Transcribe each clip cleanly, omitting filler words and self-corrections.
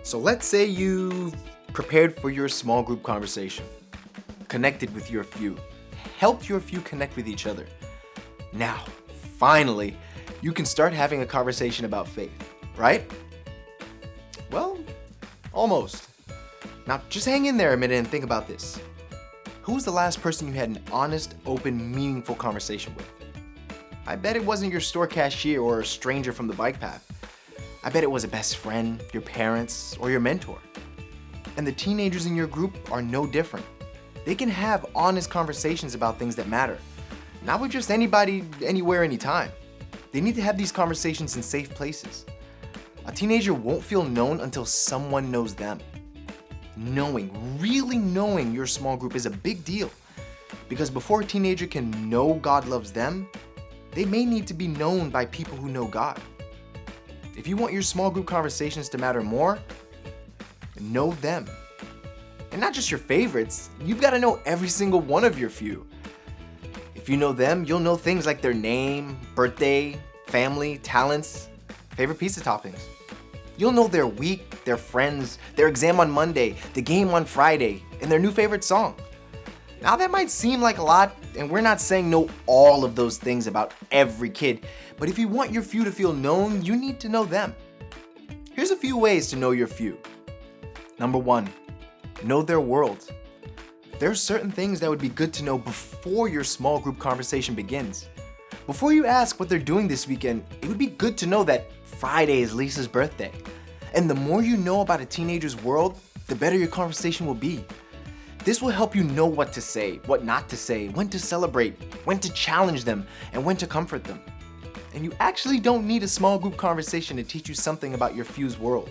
So let's say you've prepared for your small group conversation, connected with your few, helped your few connect with each other. Now, finally, you can start having a conversation about faith, right? Well, almost. Now, just hang in there a minute and think about this. Who was the last person you had an honest, open, meaningful conversation with? I bet it wasn't your store cashier or a stranger from the bike path. I bet it was a best friend, your parents, or your mentor. And the teenagers in your group are no different. They can have honest conversations about things that matter. Not with just anybody, anywhere, anytime. They need to have these conversations in safe places. A teenager won't feel known until someone knows them. Really knowing your small group is a big deal. Because before a teenager can know God loves them, they may need to be known by people who know God. If you want your small group conversations to matter more, know them. And not just your favorites, you've got to know every single one of your few. If you know them, you'll know things like their name, birthday, family, talents, favorite pizza toppings. You'll know their week, their friends, their exam on Monday, the game on Friday, and their new favorite song. Now that might seem like a lot, and we're not saying know all of those things about every kid, but if you want your few to feel known, you need to know them. Here's a few ways to know your few. Number 1, know their world. There are certain things that would be good to know before your small group conversation begins. Before you ask what they're doing this weekend, it would be good to know that Friday is Lisa's birthday. And the more you know about a teenager's world, the better your conversation will be. This will help you know what to say, what not to say, when to celebrate, when to challenge them, and when to comfort them. And you actually don't need a small group conversation to teach you something about your few's world.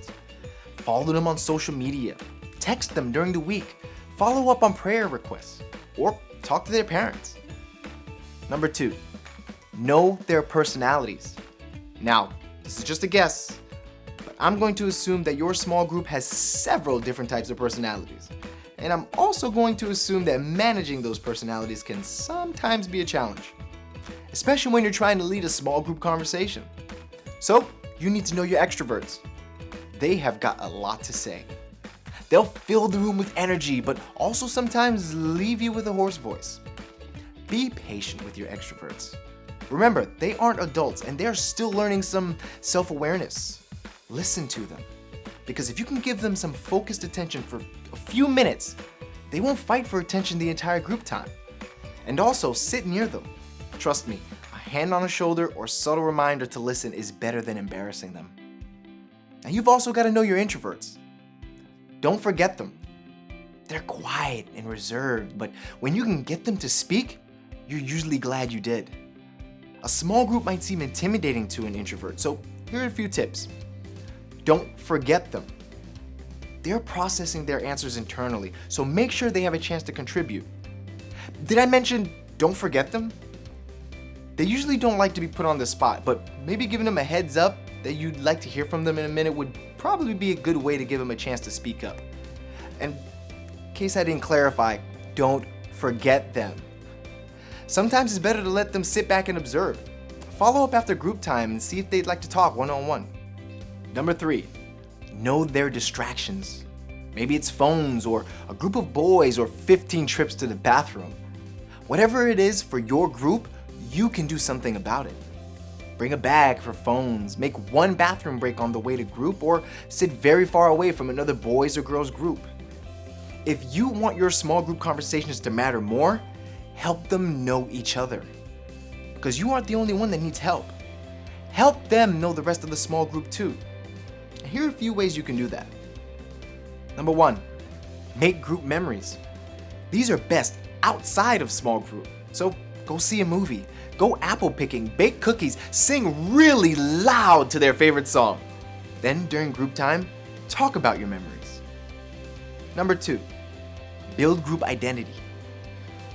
Follow them on social media, text them during the week, follow up on prayer requests, or talk to their parents. Number 2, know their personalities. Now, this is just a guess, but I'm going to assume that your small group has several different types of personalities. And I'm also going to assume that managing those personalities can sometimes be a challenge, especially when you're trying to lead a small group conversation. So, you need to know your extroverts. They have got a lot to say. They'll fill the room with energy, but also sometimes leave you with a hoarse voice. Be patient with your extroverts. Remember, they aren't adults and they're still learning some self-awareness. Listen to them. Because if you can give them some focused attention for a few minutes, they won't fight for attention the entire group time. And also, sit near them. Trust me, a hand on a shoulder or subtle reminder to listen is better than embarrassing them. And you've also got to know your introverts. Don't forget them. They're quiet and reserved, but when you can get them to speak, you're usually glad you did. A small group might seem intimidating to an introvert, so here are a few tips. Don't forget them. They're processing their answers internally, so make sure they have a chance to contribute. Did I mention don't forget them? They usually don't like to be put on the spot, but maybe giving them a heads up that you'd like to hear from them in a minute would probably be a good way to give them a chance to speak up. And in case I didn't clarify, don't forget them. Sometimes it's better to let them sit back and observe. Follow up after group time and see if they'd like to talk one-on-one. Number 3, know their distractions. Maybe it's phones or a group of boys or 15 trips to the bathroom. Whatever it is for your group, you can do something about it. Bring a bag for phones, make one bathroom break on the way to group, or sit very far away from another boys or girls group. If you want your small group conversations to matter more, help them know each other. Because you aren't the only one that needs help. Help them know the rest of the small group too. And here are a few ways you can do that. Number 1, make group memories. These are best outside of small group. So go see a movie, go apple picking, bake cookies, sing really loud to their favorite song. Then during group time, talk about your memories. Number 2, build group identity.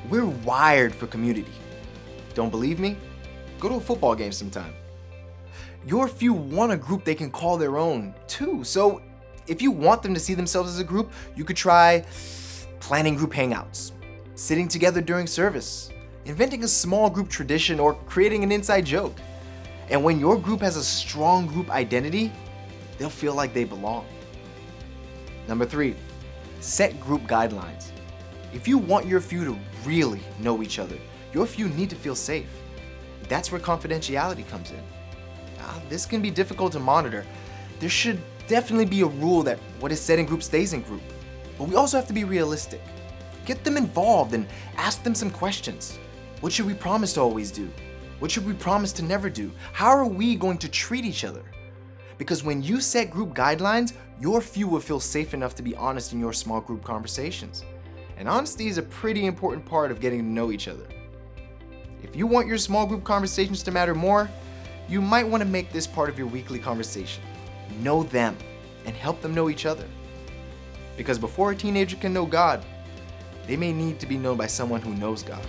We're wired for community. Don't believe me? Go to a football game sometime. Your few want a group they can call their own too. So if you want them to see themselves as a group, you could try planning group hangouts, sitting together during service, inventing a small group tradition, or creating an inside joke. And when your group has a strong group identity, they'll feel like they belong. Number 3, set group guidelines. If you want your few to really know each other, your few need to feel safe. That's where confidentiality comes in. This can be difficult to monitor. There should definitely be a rule that what is said in group stays in group. But we also have to be realistic. Get them involved and ask them some questions. What should we promise to always do? What should we promise to never do? How are we going to treat each other? Because when you set group guidelines, your few will feel safe enough to be honest in your small group conversations. And honesty is a pretty important part of getting to know each other. If you want your small group conversations to matter more, you might want to make this part of your weekly conversation. Know them and help them know each other. Because before a teenager can know God, they may need to be known by someone who knows God.